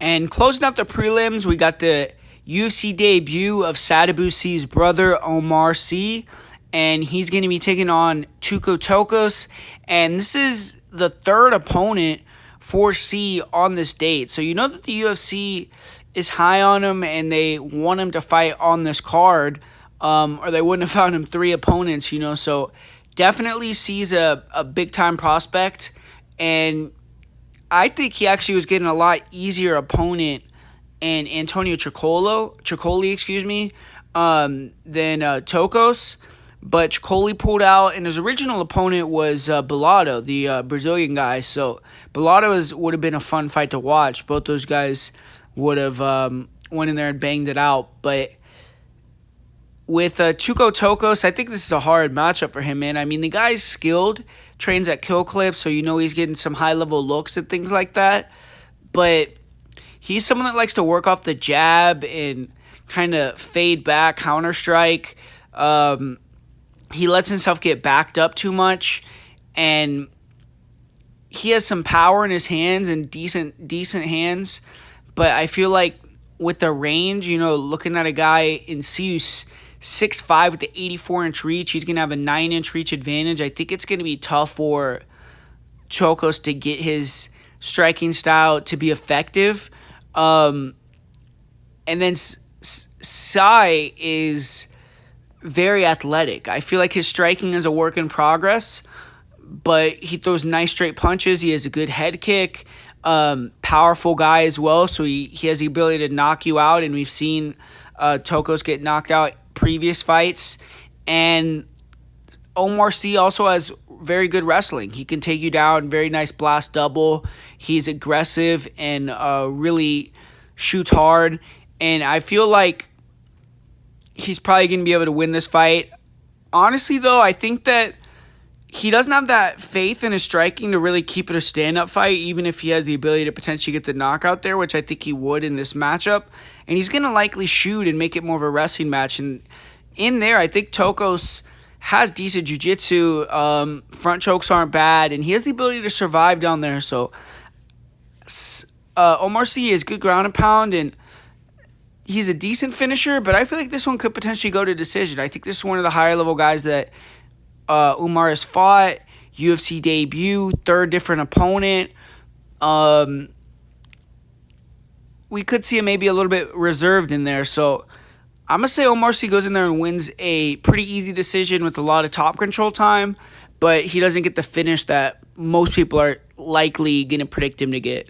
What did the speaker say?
And closing out the prelims, we got the UFC debut of Sadabusi's brother, Oumar C. And he's going to be taking on Tuko Tokkos. And this is the third opponent for C on this date. So you know that the UFC is high on him and they want him to fight on this card. Or they wouldn't have found him three opponents, you know. So definitely C's a big-time prospect. And I think he actually was getting a lot easier opponent in Antonio Tricoli, than Tokkos. But Tricoli pulled out, and his original opponent was Bellato, the Brazilian guy. So Bellato would have been a fun fight to watch. Both those guys would have went in there and banged it out. But with Tuko Tokkos, I think this is a hard matchup for him, man. I mean, the guy's skilled, trains at Kill Cliff, so you know he's getting some high-level looks and things like that. But he's someone that likes to work off the jab and kind of fade back, counter-strike. He lets himself get backed up too much, and he has some power in his hands and decent hands. But I feel like with the range, you know, looking at a guy in Sius, 6'5" with the 84-inch reach. He's going to have a 9-inch reach advantage. I think it's going to be tough for Tokkos to get his striking style to be effective. And then Sai is very athletic. I feel like his striking is a work in progress, but he throws nice straight punches. He has a good head kick. Powerful guy as well, so he has the ability to knock you out, and we've seen Tokkos get knocked out previous fights. And Oumar C also has very good wrestling. He can take you down, very nice blast double. He's aggressive and really shoots hard, and I feel like he's probably going to be able to win this fight. Honestly, though, I think that he doesn't have that faith in his striking to really keep it a stand-up fight, even if he has the ability to potentially get the knockout there, which I think he would in this matchup. And he's going to likely shoot and make it more of a wrestling match. And in there, I think Tokkos has decent jiu-jitsu. Front chokes aren't bad, and he has the ability to survive down there. So Oumar C is good ground and pound, and he's a decent finisher, but I feel like this one could potentially go to decision. I think this is one of the higher-level guys that Oumar has fought, UFC debut, third different opponent. We could see him maybe a little bit reserved in there. So I'm going to say Oumar C goes in there and wins a pretty easy decision with a lot of top control time, but he doesn't get the finish that most people are likely going to predict him to get.